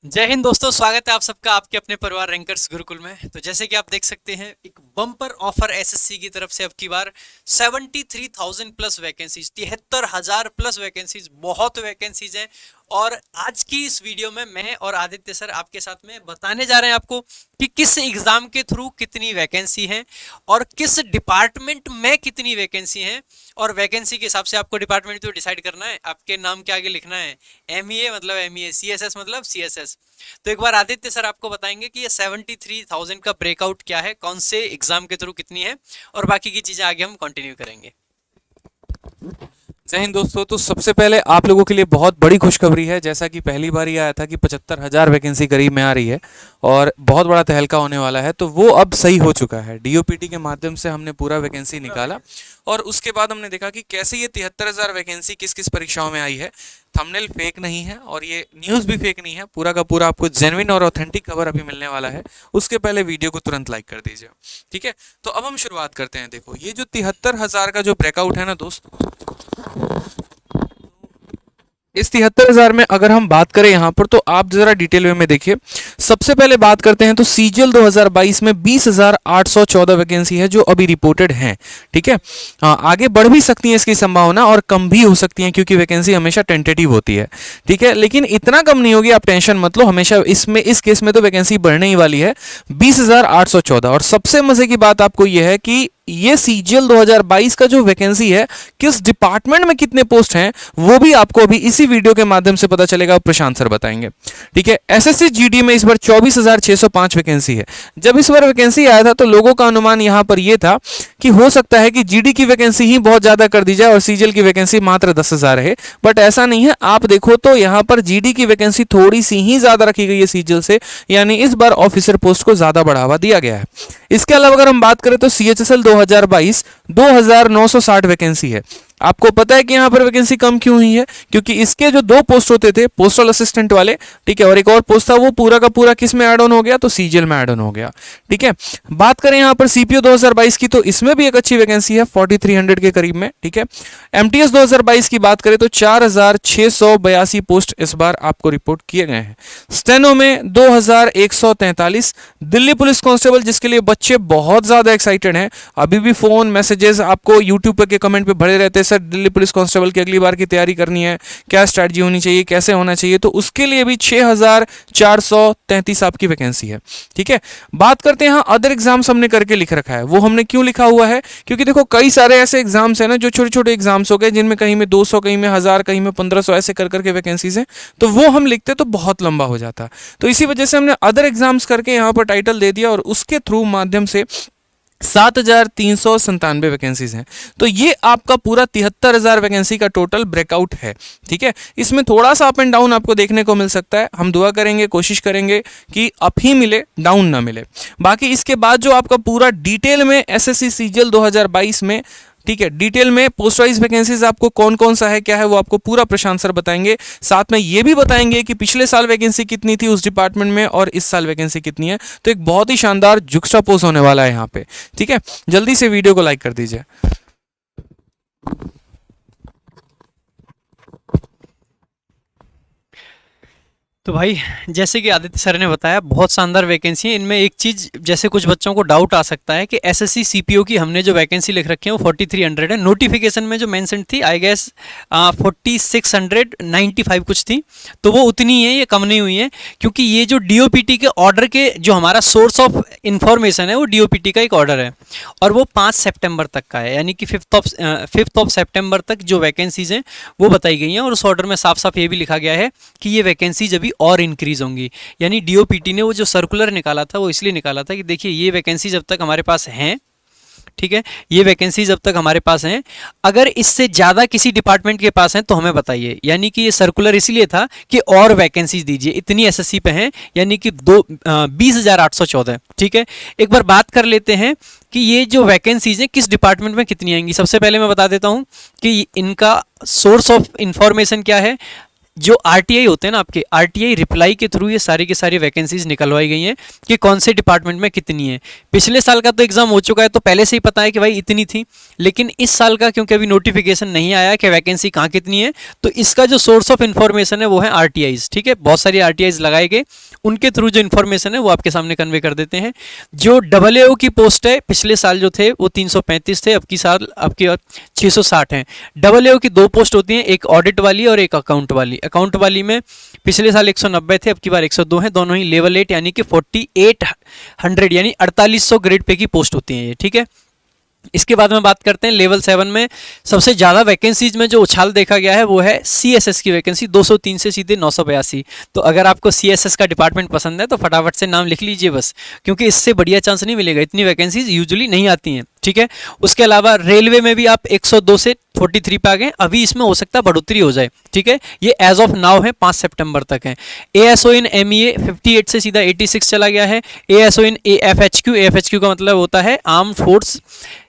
जय हिंद दोस्तों, स्वागत है आप सबका आपके अपने परिवार रैंकर्स गुरुकुल में। तो जैसे कि आप देख सकते हैं, एक बम्पर ऑफर एसएससी की तरफ से अब की बार 73,000 प्लस वैकेंसीज, 73,000 प्लस वैकेंसीज, बहुत वैकेंसीज हैं। और आज की इस वीडियो में मैं और आदित्य सर आपके साथ में बताने जा रहे हैं आपको कि किस एग्जाम के थ्रू कितनी वैकेंसी है और किस डिपार्टमेंट में कितनी वैकेंसी है। और वैकेंसी के हिसाब से आपको डिपार्टमेंट तो डिसाइड करना है, आपके नाम के आगे लिखना है एमईए मतलब एमईए, सीएसएस मतलब सीएसएस। तो एक बार आदित्य सर आपको बताएंगे कि ये 73,000 का ब्रेकआउट क्या है, कौन से एग्जाम के थ्रू कितनी है, और बाकी की चीजें आगे हम कंटिन्यू करेंगे। जय हिंद दोस्तों। तो सबसे पहले आप लोगों के लिए बहुत बड़ी खुशखबरी है। जैसा कि पहली बार ही आया था कि 75,000 वैकेंसी करीब में आ रही है और बहुत बड़ा तहलका होने वाला है, तो वो अब सही हो चुका है। डीओपीटी के माध्यम से हमने पूरा वैकेंसी निकाला और उसके बाद हमने देखा कि कैसे ये 73,000 वैकेंसी किस किस परीक्षाओं में आई है। थंबनेल फेक नहीं है और ये न्यूज़ भी फेक नहीं है, पूरा का पूरा आपको जेन्युइन और ऑथेंटिक खबर अभी मिलने वाला है। उसके पहले वीडियो को तुरंत लाइक कर दीजिए, ठीक है। तो अब हम शुरुआत करते हैं। देखो, ये जो 73,000 का जो ब्रेकआउट है ना दोस्तों, इस 73,000 में अगर हम बात करें यहाँ पर, तो आप जरा डिटेल वे में देखिए। सबसे पहले बात करते हैं तो सीजीएल 2022 में 20,814 वैकेंसी है जो अभी रिपोर्टेड हैं, ठीक है। हाँ, आगे बढ़ भी सकती है इसकी संभावना और कम भी हो सकती है, क्योंकि वैकेंसी हमेशा टेंटेटिव होती है, ठीक है। लेकिन इतना कम नहीं होगी, आप टेंशन मत लो। हमेशा इसमें इस केस में तो वैकेंसी बढ़ने ही वाली है, 20,814। और सबसे मजे की बात आपको यह है कि ये सीजीएल 2022 का जो वैकेंसी है, किस डिपार्टमेंट में कितने पोस्ट हैं, वो भी आपको अभी इसी वीडियो के माध्यम से पता चलेगा, प्रशांत सर बताएंगे, ठीक है। एसएससी जीडी में इस बार 24,605 वैकेंसी है। जब इस बार वैकेंसी आया था तो लोगों का अनुमान यहां पर यह था कि हो सकता है कि जीडी की वैकेंसी ही बहुत ज्यादा कर दी जाए और सीजीएल की वैकेंसी मात्र 10,000 है, बट ऐसा नहीं है। आप देखो तो यहां पर जीडी की वैकेंसी थोड़ी सी ही ज्यादा रखी गई है सीजीएल से, यानी इस बार ऑफिसर पोस्ट को ज्यादा बढ़ावा दिया गया है। इसके अलावा अगर हम बात करें तो सीएचएसएल 2022 2,960 वैकेंसी है। आपको पता है कि यहां पर वैकेंसी कम क्यों हुई है? क्योंकि इसके जो दो पोस्ट होते थे पोस्टल असिस्टेंट वाले, ठीक है, और एक और पोस्ट था, वो पूरा का पूरा किस में ऐड ऑन हो गया? तो सीजीएल में ऐड ऑन हो गया, ठीक है। बात करें यहां पर सीपीओ 2022 की, तो इसमें भी एक अच्छी वैकेंसी है 4300 के करीब में, ठीक है। एमटीएस 2022 की बात करें तो 4,682 पोस्ट इस बार आपको रिपोर्ट किए गए हैं। स्टेनो में 2,143। दिल्ली पुलिस कांस्टेबल, जिसके लिए बच्चे बहुत ज्यादा एक्साइटेड हैं, अभी भी फोन मैसेजेस आपको यूट्यूब पे के कमेंट पे भरे रहते हैं, सर दिल्ली पुलिस कांस्टेबल की अगली बार की तैयारी करनी है, क्या स्ट्रैटेजी होनी चाहिए, कैसे होना चाहिए, तो उसके लिए भी 6,433 आपकी वैकेंसी है, ठीक है। बात करते हैं, हाँ, अदर एग्जाम्स हमने करके लिख रखा है। वो हमने क्यों लिखा हुआ है? क्योंकि देखो, कई सारे ऐसे एग्जाम्स हैं ना जो छोटे छोटे एग्जाम्स हो गए, जिनमें कहीं में 200, कहीं में 1,000, कहीं में 1,500 ऐसे कर करके वैकेंसीज हैं, तो वो हम लिखते तो बहुत लंबा हो जाता। तो इसी वजह से हमने अदर एग्जाम्स करके यहाँ पर टाइटल दे दिया और उसके थ्रू माध्यम से 7,397 वैकेंसीज हैं। तो ये आपका पूरा 73,000 वैकेंसी का टोटल ब्रेकआउट है, ठीक है। इसमें थोड़ा सा अप एंड डाउन आपको देखने को मिल सकता है। हम दुआ करेंगे, कोशिश करेंगे कि अप ही मिले, डाउन ना मिले। बाकी इसके बाद जो आपका पूरा डिटेल में एसएससी सीजीएल 2022 में, ठीक है, डिटेल में पोस्ट वाइज वैकेंसीज आपको कौन कौन सा है, क्या है, वो आपको पूरा प्रशांत सर बताएंगे। साथ में ये भी बताएंगे कि पिछले साल वैकेंसी कितनी थी उस डिपार्टमेंट में और इस साल वैकेंसी कितनी है। तो एक बहुत ही शानदार जुक्स्टापोज होने वाला है यहाँ पे, ठीक है। जल्दी से वीडियो को लाइक कर दीजिए। तो भाई, जैसे कि आदित्य सर ने बताया, बहुत शानदार वैकेंसी है। इनमें एक चीज़, जैसे कुछ बच्चों को डाउट आ सकता है कि एसएससी सीपीओ की हमने जो वैकेंसी लिख रखी है वो 4300 है। नोटिफिकेशन में जो मेंशन थी, आई गेस 4695 कुछ थी, तो वो उतनी है, ये कम नहीं हुई है। क्योंकि ये जो डीओपीटी के ऑर्डर के जो हमारा सोर्स ऑफ इंफॉर्मेशन है, वो डीओपीटी का एक ऑर्डर है और वो 5 सितंबर तक का है, यानी कि 5th ऑफ सितंबर तक जो वैकेंसीज हैं वो बताई गई हैं। और उस ऑर्डर में साफ साफ ये भी लिखा गया है कि ये वैकेंसीज अभी और इंक्रीज होंगी। यानी डीओपीटी ने वो जो सर्कुलर निकाला था वो इसलिए निकाला था कि देखिए, ये वैकेंसी जब तक हमारे पास हैं, ठीक है, ये वैकेंसी जब तक हमारे पास हैं, अगर इससे ज़्यादा किसी डिपार्टमेंट के पास हैं तो हमें बताइए। यानी कि ये सर्कुलर इसलिए था कि और वैकेंसीज दीजिए, इतनी एसएससी पे हैं, यानी कि 20,814, ठीक है। एक बार बात कर लेते हैं कि ये जो वैकेंसीज हैं किस डिपार्टमेंट में कितनी आएंगी। सबसे पहले मैं बता देता हूँ कि इनका सोर्स ऑफ इंफॉर्मेशन क्या है। जो आरटीआई होते हैं ना आपके, आरटीआई रिप्लाई के थ्रू ये सारी की सारी वैकेंसीज निकलवाई गई हैं कि कौन से डिपार्टमेंट में कितनी है। पिछले साल का तो एग्जाम हो चुका है तो पहले से ही पता है कि भाई इतनी थी, लेकिन इस साल का क्योंकि अभी नोटिफिकेशन नहीं आया कि वैकेंसी कहाँ कितनी है, तो इसका जो सोर्स ऑफ इन्फॉर्मेशन है वो है आरटीआईज। ठीक है, बहुत सारी आरटीआईज लगाए गए, उनके थ्रू जो इन्फॉर्मेशन है वो आपके सामने कन्वे कर देते हैं। जो AAO की पोस्ट है पिछले साल जो थे वो 335 थे, अब की साल आपकी 660 हैं। AAO की दो पोस्ट होती हैं, एक ऑडिट वाली और एक अकाउंट वाली। अकाउंट वाली में पिछले साल 190 थे, अब की बार 102 हैं, दोनों ही लेवल 8 यानी कि 4800 यानी 4800 ग्रेड पे की पोस्ट होती हैं ये। ठीक है, इसके बाद में बात करते हैं लेवल 7 में सबसे ज़्यादा वैकेंसीज में जो उछाल देखा गया है वो है CSS की वैकेंसी, 203 से सीधे 982। तो अगर आपको CSS का डिपार्टमेंट पसंद है तो फटाफट से नाम लिख लीजिए बस, क्योंकि इससे बढ़िया चांस नहीं मिलेगा, इतनी वैकेंसीज यूजुअली नहीं आती हैं। ठीक है, उसके अलावा रेलवे में भी आप 102 से 43 पे आ गए, अभी इसमें हो सकता है बढ़ोतरी हो जाए। ठीक है, ये एज ऑफ नाउ है, 5 सितंबर तक है। ASO इन MEA 58 से सीधा 86 चला गया है। ASO इन AFHQ का मतलब होता है आर्म फोर्स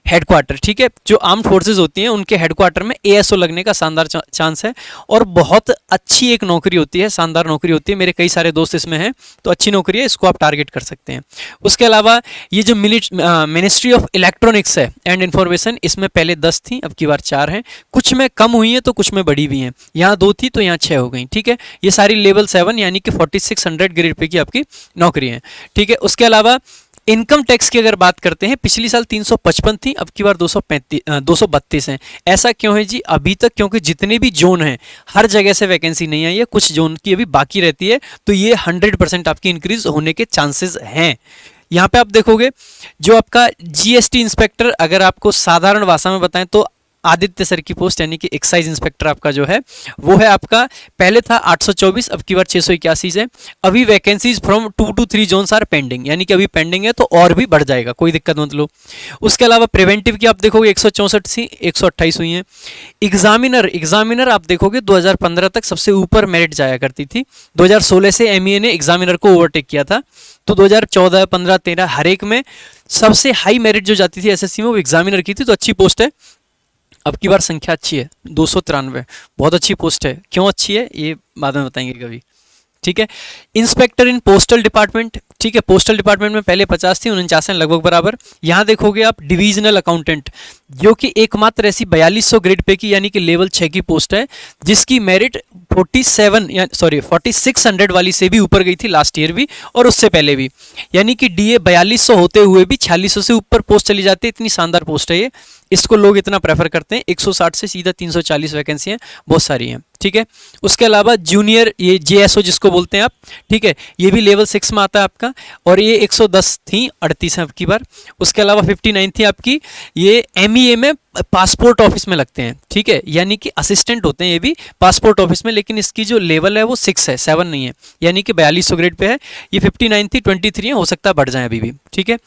हेडक्वार्टर। ठीक है, जो आर्म फोर्सेज होती हैं उनके हेडक्वार्टर में ASO लगने का शानदार चांस है, और बहुत अच्छी एक नौकरी होती है, शानदार नौकरी होती है। मेरे कई सारे दोस्त इसमें हैं, तो अच्छी नौकरी है, इसको आप टारगेट कर सकते हैं। उसके अलावा ये जो मिनिस्ट्री ऑफ इलेक्ट्रॉनिक्स है एंड इन्फॉर्मेशन, इसमें पहले 10 थी, अब की बार 4 हैं। कुछ में कम हुई है तो कुछ में बढ़ी भी हैं, यहाँ 2 थी तो यहाँ 6 हो गई। ठीक है, ये सारी लेवल 7 यानी कि 4600 ग्रेड पे की आपकी नौकरी है। ठीक है, उसके अलावा इनकम टैक्स की अगर बात करते हैं, पिछली साल 355 थी, अब की बार 232 हैं। ऐसा क्यों है जी? अभी तक क्योंकि जितने भी जोन हैं हर जगह से वैकेंसी नहीं आई है, कुछ जोन की अभी बाकी रहती है, तो ये 100% आपकी इंक्रीज होने के चांसेस हैं। यहाँ पे आप देखोगे जो आपका GST इंस्पेक्टर, अगर आपको साधारण भाषा में बताएं तो आदित्य सर की पोस्ट यानी कि एक्साइज इंस्पेक्टर आपका जो है वो है आपका, पहले था 824, अब की बार 681 है। अभी vacancies from 2 to 3 zones are pending, यानी कि अभी पेंडिंग है तो और भी बढ़ जाएगा, कोई दिक्कत मत लो। उसके अलावा प्रिवेंटिव की आप देखोगे 164 सी 128 हुई है। एग्जामिनर आप देखोगे 2015 तक सबसे ऊपर मेरिट जाया करती थी, 2016 से MEA ने एग्जामिनर को ओवरटेक किया था, तो 2014, 15, 13 हर एक में सबसे हाई मेरिट जो जाती थी SSC में वो एग्जामिनर की थी, तो अच्छी पोस्ट है। अब की बार संख्या अच्छी है, 293, बहुत अच्छी पोस्ट है। क्यों अच्छी है ये बाद में बताएंगे कभी। ठीक है, इंस्पेक्टर इन पोस्टल डिपार्टमेंट, ठीक है, पोस्टल डिपार्टमेंट में पहले 50 थी, 49 हैं, लगभग बराबर। यहाँ देखोगे आप डिविजनल अकाउंटेंट, जो कि एकमात्र ऐसी 4200 ग्रेड पे की यानी कि लेवल 6 की पोस्ट है, जिसकी मेरिट 4600 वाली से भी ऊपर गई थी लास्ट ईयर भी और उससे पहले भी, यानी कि DA 4200 होते हुए भी 4600 से ऊपर पोस्ट चली जाती है। इतनी शानदार पोस्ट है ये, इसको लोग इतना प्रेफर करते हैं। 160 से सीधा 340 वैकेंसियाँ बहुत सारी हैं। ठीक है, उसके अलावा जूनियर ये JSO जिसको बोलते हैं आप, ठीक है, ये भी लेवल 6 में आता है आपका, और ये 110 थी, 38 है अब की बार। उसके अलावा 59 थी आपकी, ये MEA में पासपोर्ट ऑफिस में लगते हैं। ठीक है, यानी कि असिस्टेंट होते हैं ये भी पासपोर्ट ऑफिस में, लेकिन इसकी जो लेवल है वो 6 है, 7 नहीं है, यानी कि 4200 ग्रेड पे है। ये 59 थी, 23 है, हो सकता है बढ़ जाए अभी भी। ठीक है,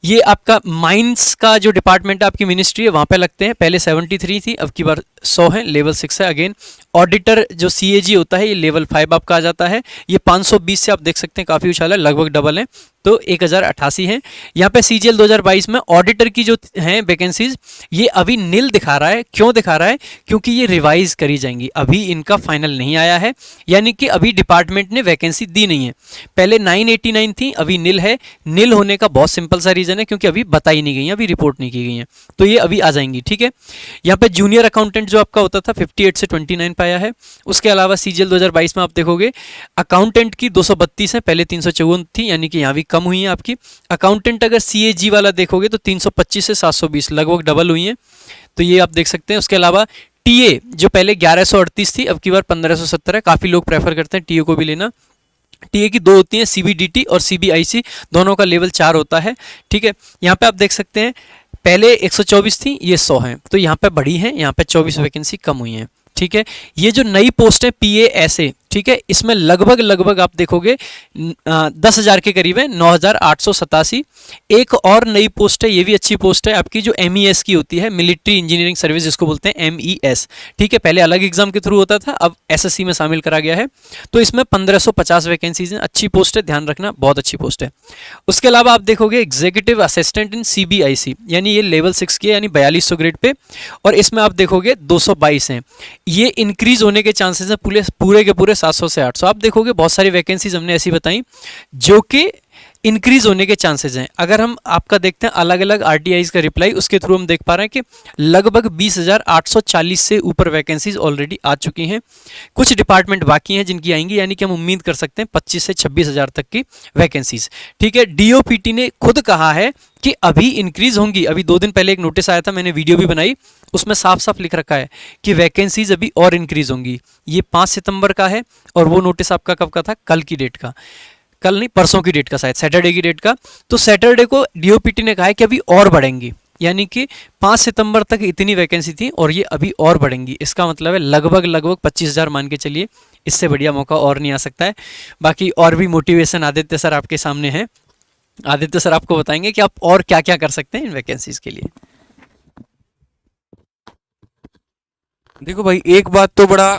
ये आपका माइंस का जो डिपार्टमेंट है आपकी मिनिस्ट्री है, वहाँ पे लगते हैं, पहले 73 थी, अब की बार 100 है, लेवल 6 है। अगेन ऑडिटर जो CAG होता है ये लेवल 5 आपका आ जाता है, ये 520 से आप देख सकते हैं काफ़ी उछाल है, लगभग डबल है, तो 1088 है। यहाँ पे CGL 2022 में ऑडिटर की जो हैं वैकेंसीज ये अभी नील दिखा रहा है। क्यों दिखा रहा है? क्योंकि ये रिवाइज करी जाएंगी, अभी इनका फाइनल नहीं आया है, यानी कि अभी डिपार्टमेंट ने वैकेंसी दी नहीं है। पहले 989 थी, अभी नील है। नील होने का बहुत सिंपल सा रीजन है, क्योंकि अभी बताई नहीं गई है, अभी रिपोर्ट नहीं की गई है, तो ये अभी आ जाएंगी। ठीक है, यहाँ पे जूनियर अकाउंटेंट जो आपका होता था 58 से 29 पाया है। उसके अलावा CGL 2022 में आप देखोगे अकाउंटेंट की 232 है, पहले 354 थी, यानी कि यहाँ भी कम हुई है आपकी। अकाउंटेंट अगर CAG वाला देखोगे तो 325 से 720, लगभग डबल हुई है, तो ये आप देख सकते हैं। उसके अलावा TA जो पहले 1138 थी, अब की बार 1570 है, काफ़ी लोग प्रेफर करते हैं TA को भी लेना। TA की 2 होती हैं, CBDT और CBIC, दोनों का लेवल 4 होता है। ठीक है, यहाँ पे आप देख सकते हैं पहले 124 थी, ये 100 हैं, तो यहाँ पे बढ़ी है, यहाँ पे 24 वैकेंसी कम हुई हैं। ठीक है, ये जो नई पोस्ट है PA SA ठीक है, इसमें लगभग आप देखोगे 10,000 के करीब है, 9,887। एक और नई पोस्ट है, ये भी अच्छी पोस्ट है आपकी, जो MES की होती है, मिलिट्री इंजीनियरिंग सर्विस जिसको बोलते हैं, MES। ठीक है, पहले अलग एग्जाम के थ्रू होता था, अब SSC में शामिल करा गया है। तो इसमें 1550 वैकेंसीज हैं, अच्छी पोस्ट है, ध्यान रखना, बहुत अच्छी पोस्ट है। उसके अलावा आप देखोगे एग्जीक्यूटिव असिस्टेंट इन CBIC, यानी ये लेवल 6 की है, यानी 4200 ग्रेड पे, और इसमें आप देखोगे 222 हैं। ये इंक्रीज होने के चांसेस हैं पूरे के पूरे 700 से 800। आप देखोगे बहुत सारी वैकेंसीज हमने ऐसी बताई जो कि इंक्रीज होने के चांसेस हैं। अगर हम आपका देखते हैं अलग अलग RTIs का रिप्लाई, उसके थ्रू हम देख पा रहे हैं कि लगभग 20,840 से ऊपर वैकेंसीज ऑलरेडी आ चुकी हैं। कुछ डिपार्टमेंट बाकी हैं जिनकी आएंगी, यानी कि हम उम्मीद कर सकते हैं 25 से 26,000 तक की वैकेंसीज। ठीक है, DOPT ने खुद कहा है कि अभी इंक्रीज होंगी। अभी 2 दिन पहले एक नोटिस आया था, मैंने वीडियो भी बनाई, उसमें साफ साफ लिख रखा है कि वैकेंसीज अभी और इंक्रीज होंगी। ये 5 सितंबर का है, और वो नोटिस आपका कब का था? कल की डेट का, कल नहीं परसों की डेट का, शायद सैटरडे की डेट का। तो सैटरडे को DOPT ने कहा है कि अभी और बढ़ेंगी, यानी कि 5 सितंबर तक इतनी वैकेंसी थी और ये अभी और बढ़ेंगी। इसका मतलब है लगभग 25,000 मान के चलिए, इससे बढ़िया मौका और नहीं आ सकता है। बाकी और भी मोटिवेशन आदित्य सर आपके सामने है, आदित्य सर आपको बताएंगे कि आप और क्या क्या कर सकते हैं इन वैकेंसीज के लिए। देखो भाई, एक बात तो बड़ा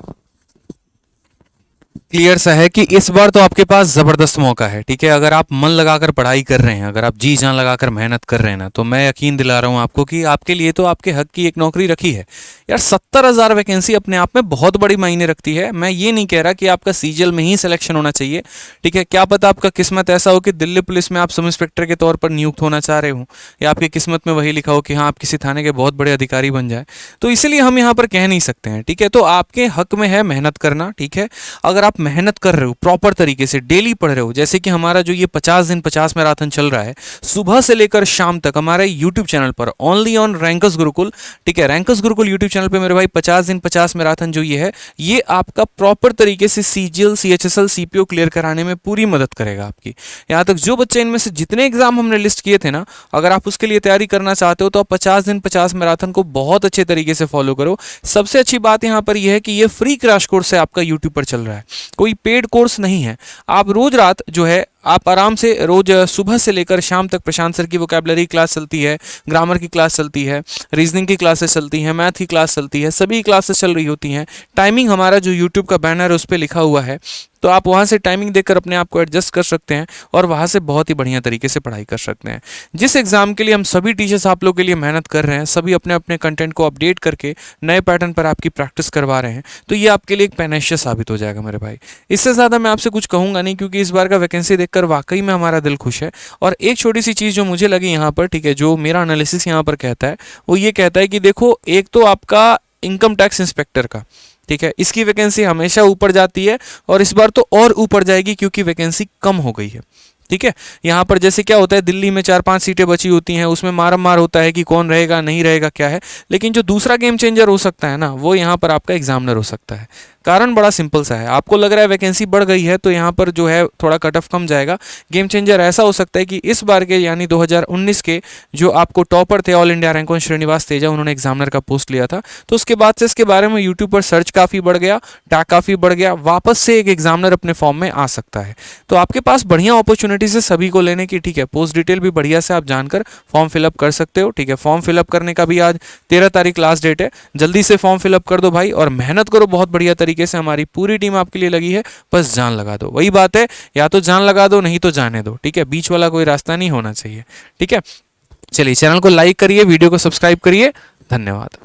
क्लियर सा है कि इस बार तो आपके पास जबरदस्त मौका है। ठीक है, अगर आप मन लगाकर पढ़ाई कर रहे हैं, अगर आप जी जान लगाकर मेहनत कर रहे हैं ना, तो मैं यकीन दिला रहा हूं आपको कि आपके लिए तो आपके हक की एक नौकरी रखी है यार। 70,000 वैकेंसी अपने आप में बहुत बड़ी मायने रखती है। मैं ये नहीं कह रहा कि आपका CGL में ही सिलेक्शन होना चाहिए। ठीक है, क्या पता आपका किस्मत ऐसा हो कि दिल्ली पुलिस में आप सब इंस्पेक्टर के तौर पर नियुक्त होना चाह रहे हो, या आपकी किस्मत में वही लिखा हो कि हाँ आप किसी थाने के बहुत बड़े अधिकारी बन जाए। तो इसीलिए हम यहाँ पर कह नहीं सकते हैं। ठीक है, तो आपके हक में है मेहनत करना। ठीक है, अगर आप मेहनत कर रहे हो, प्रॉपर तरीके से डेली पढ़ रहे हो, जैसे कि हमारा जो ये 50 दिन 50 मैराथन चल रहा है, सुबह से लेकर शाम तक हमारे यूट्यूब चैनल पर ओनली ऑन रैंकर्स गुरुकुल। ठीक है, रैंकर्स गुरुकुल यूट्यूब चैनल पे मेरे भाई 50 दिन 50 मैराथन जो ये है, ये आपका प्रॉपर तरीके से CGL CHSL CPO क्लियर कराने में पूरी मदद करेगा आपकी। यहाँ तक जो बच्चे इनमें से जितने एग्जाम हमने लिस्ट किए थे ना, अगर आप उसके लिए तैयारी करना चाहते हो तो आप 50 दिन 50 मैराथन को बहुत अच्छे तरीके से फॉलो करो। सबसे अच्छी बात यहाँ पर यह है कि ये फ्री क्रैश कोर्स है आपका यूट्यूब पर चल रहा है, कोई पेड कोर्स नहीं है। आप रोज रात जो है आप आराम से रोज सुबह से लेकर शाम तक प्रशांत सर की वोकैबुलरी क्लास चलती है, ग्रामर की क्लास चलती है, रीजनिंग की क्लासेस चलती हैं, मैथ की क्लास चलती है, सभी क्लासेस चल रही होती हैं। टाइमिंग हमारा जो यूट्यूब का बैनर है उस पर लिखा हुआ है, तो आप वहाँ से टाइमिंग देखकर अपने आप को एडजस्ट कर सकते हैं और वहाँ से बहुत ही बढ़िया तरीके से पढ़ाई कर सकते हैं। जिस एग्जाम के लिए हम सभी टीचर्स आप लोग के लिए मेहनत कर रहे हैं, सभी अपने अपने कंटेंट को अपडेट करके नए पैटर्न पर आपकी प्रैक्टिस करवा रहे हैं, तो ये आपके लिए एक पैनेशिया साबित हो जाएगा मेरे भाई। इससे ज़्यादा मैं आपसे कुछ कहूँगा नहीं, क्योंकि इस बार का वैकेंसी देखकर वाकई में हमारा दिल खुश है। और एक छोटी सी चीज़ जो मुझे लगी यहाँ पर, ठीक है, जो मेरा एनालिसिस यहाँ पर कहता है, वो ये कहता है कि देखो, एक तो आपका इनकम टैक्स इंस्पेक्टर का, ठीक है, इसकी वैकेंसी हमेशा ऊपर जाती है और इस बार तो और ऊपर जाएगी क्योंकि वैकेंसी कम हो गई है। ठीक है, यहाँ पर जैसे क्या होता है, दिल्ली में 4-5 सीटें बची होती हैं, उसमें मारम मार होता है कि कौन रहेगा नहीं रहेगा क्या है, लेकिन जो दूसरा गेम चेंजर हो सकता है ना, वो यहाँ पर आपका एग्जामिनर हो सकता है। कारण बड़ा सिंपल सा है, आपको लग रहा है वैकेंसी बढ़ गई है तो यहाँ पर जो है थोड़ा कट ऑफ कम जाएगा। गेम चेंजर ऐसा हो सकता है कि इस बार के यानी 2019 के जो आपको टॉपर थे all India rank one Srinivas Teja, उन्होंने एग्जामिनर का पोस्ट लिया था, तो उसके बाद से इसके बारे में यूट्यूब पर सर्च काफ़ी बढ़ गया, टैग काफ़ी बढ़ गया, वापस से एक एग्जामिनर अपने फॉर्म में आ सकता है। तो आपके पास बढ़िया अपॉर्चुनिटीज है सभी को लेने की। ठीक है, पोस्ट डिटेल भी बढ़िया से आप जानकर फॉर्म फिलअप कर सकते हो। ठीक है, फॉर्म फिलअप करने का भी आज 13 तारीख लास्ट डेट है, जल्दी से फॉर्म फिलअप कर दो भाई और मेहनत करो बहुत बढ़िया तरीके से। हमारी पूरी टीम आपके लिए लगी है, बस जान लगा दो। वही बात है, या तो जान लगा दो नहीं तो जाने दो। ठीक है, बीच वाला कोई रास्ता नहीं होना चाहिए। ठीक है, चलिए चैनल को लाइक करिए, वीडियो को सब्सक्राइब करिए। धन्यवाद।